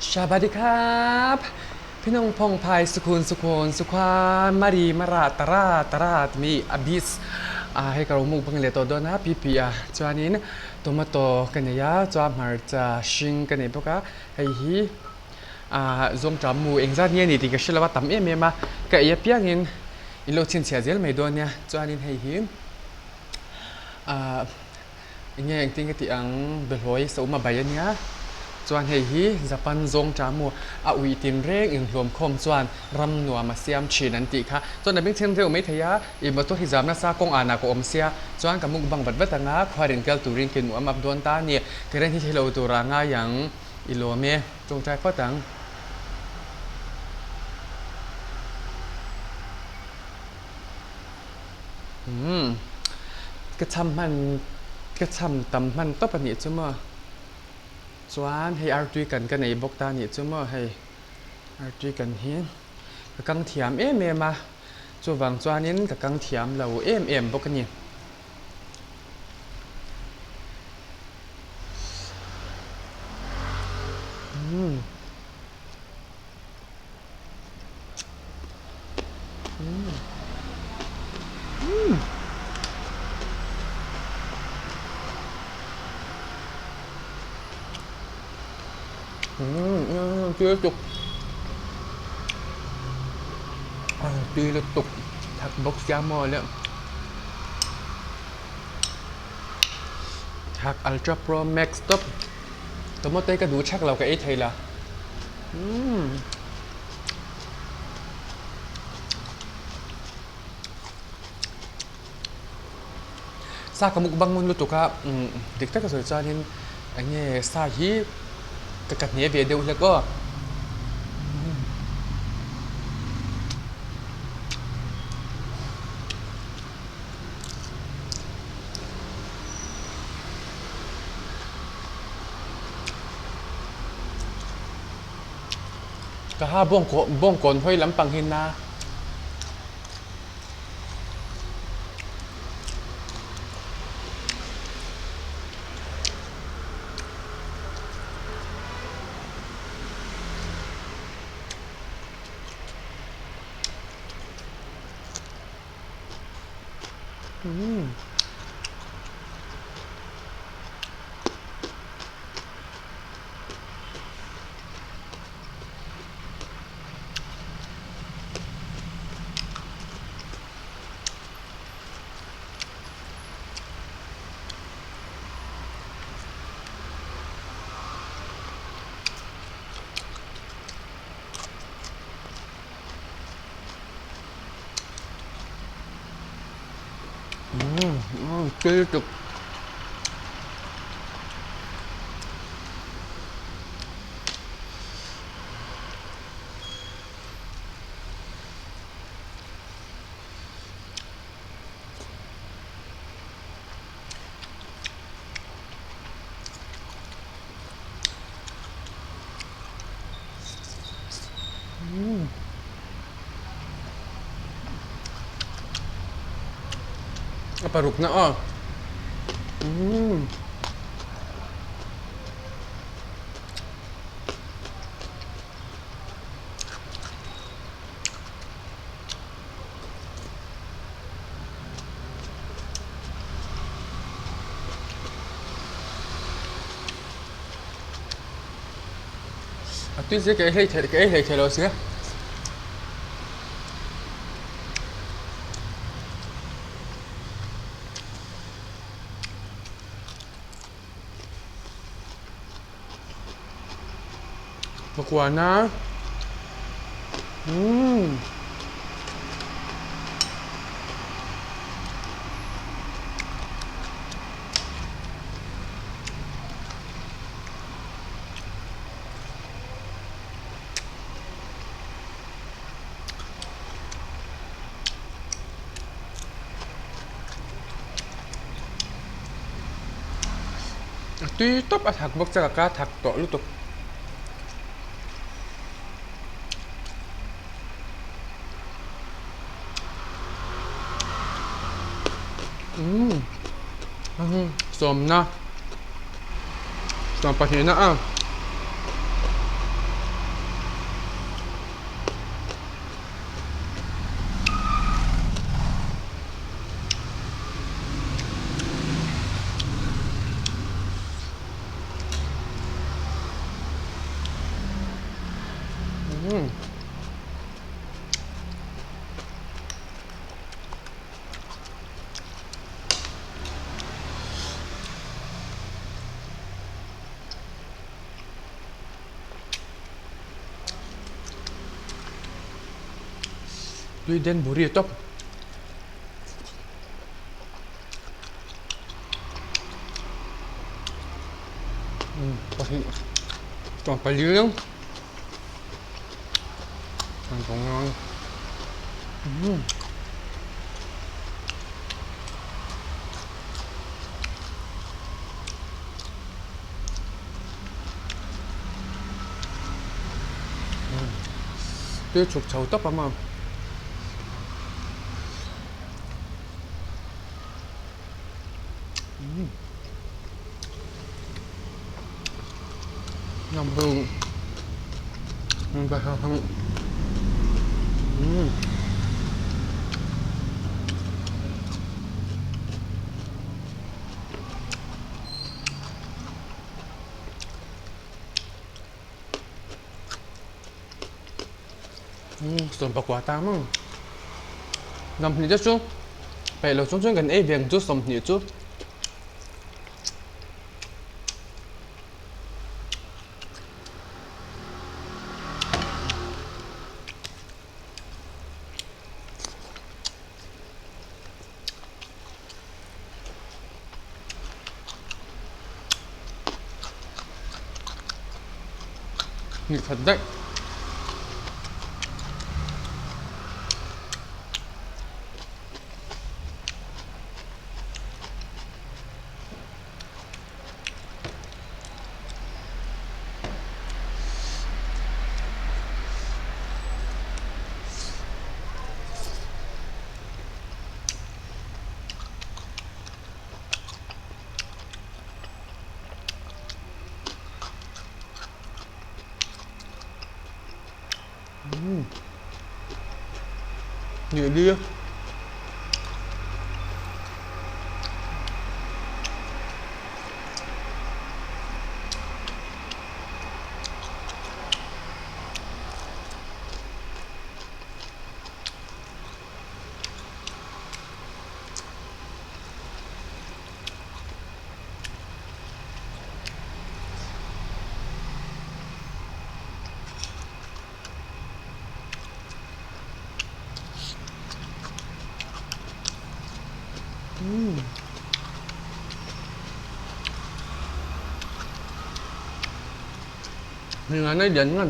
ชาบาดีครับพี่น้องพงไพายสุขานมารีมาราตราดมีอบิสให้กระมุกบังเลตโดนะพี่จวนนี้ตัวมาโตกันเนี่ยจวมาจะชิงกันเนี่ยพวกให้ฮีจงจำมูเองจะเนี่ยนี่ที่ก็ชิลว่าตั้มเอ็มมาก็ยับยังอิโลชินเสียเจลไม่โดนเนี่ยจวนนี้ให้ฮีเนี่ยจริงๆที่อังเบลอยสูมาใบเนี่ยจวนเฮีจะปันจงจามูวิตินเร่งอิงรวมคมจวนรำนัวมาเสียมชีนันติค่ะจวนนั้นเป็นเช่นเดียวไม่ทยาอิมตุฮิจามนัสกงอานาโกอมเสียจวนกับมุกบังบัดบัดงาควารินเกลตูรินกินมูอับดวนตาเนี่ยกระเรื่องที่เราตัวรางาอย่างอิโลเมจงใจข้อตังกระทำมันกระทำตำมันต้องปนิจุมาจวนให้อาร์ตุยกันในบกตานี่จุมาให้อาร์ตุยกันเฮียกังเทียมมาจวงจวนนี้กับกังเทียมเราบกกันนี่chưa chục tuy là tục thật bốc ra mồi nữa thật Ultra Pro Max Top tôi mới thấy cái đủ chắc là cái thầy là sa kamu bangun lu tuh dikta ka soalin anye sa hi kakatnya video ulah ko kaha bong kon hoi lampang hin na tiếp tục apa rukna oh tuy nhiên cái hay lo sih Makuana. Tuy top at hakbok sa kakat hakto lutok. Som na. Som pa na ด้วยเด่นบุรีต๊อบไปก่อนไปเรื่องของงานด้วยฉุกเฉินต๊อบประมาณน้ำบึงไปทางส่วนประกวดตามมั้งนำหนีจะชุบไปเราช่วยกันเวียงจุดสมหนีจุดนี่ขัดได้นี่ดีนี่งานได้เด่นกัน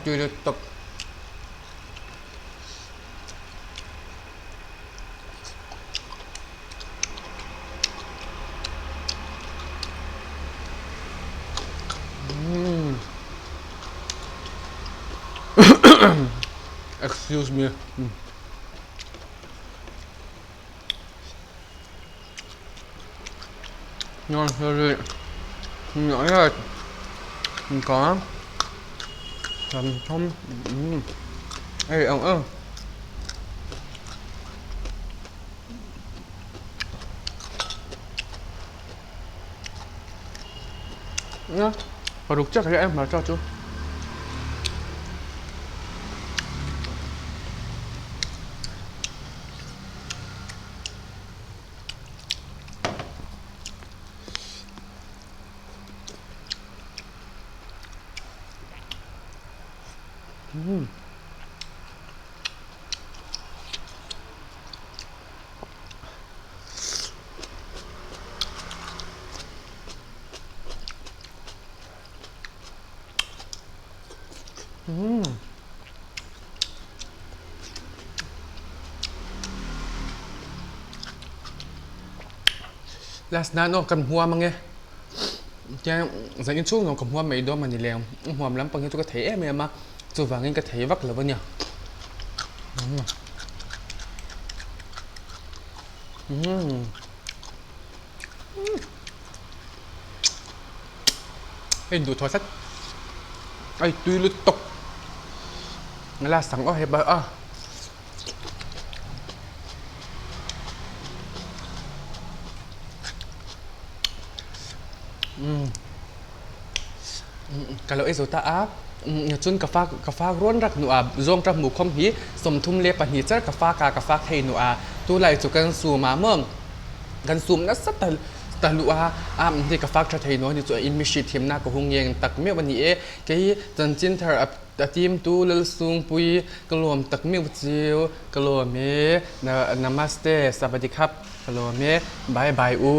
จุดตกexcuse me นอนเลยnhỏ rồi có làm không ê ông ơi nhá và đục chắc cái em mà cho chú last night nó cầm hoa mà nghe cha dành những chút nó cầm hoa mấy đó mà nhìn lèo hoa lắm bằng cái tôi có thể em mà rồi vào cái thể vắt là bao nhiêu เห็นดูโทรศัพท์ไอ้ตุยลุตกงั้นละสั่งเอาให้บ้ากะโลเอโซตาอาจุนกะฟ้าร้อนรักหนูอาจงประหมู่คมหีสมทุมเลียปหีเจอกะฟ้ากะฟ้าเทหนูอาตัวไหลจุกันสู่มาเมืองกันซูมนัสตะลุอาที่กะฟ้าทะเทหนูนี่ตัวอินมิชิทีมหน้ากะหงเยงตักเมียวันนี้กะฮีจันจินเธอทีมตูเลซุงปุยกะลวมตักเมียวจิวกะลวมเมนามาสเตสวัสดีครับกะลวมเมบายบายอู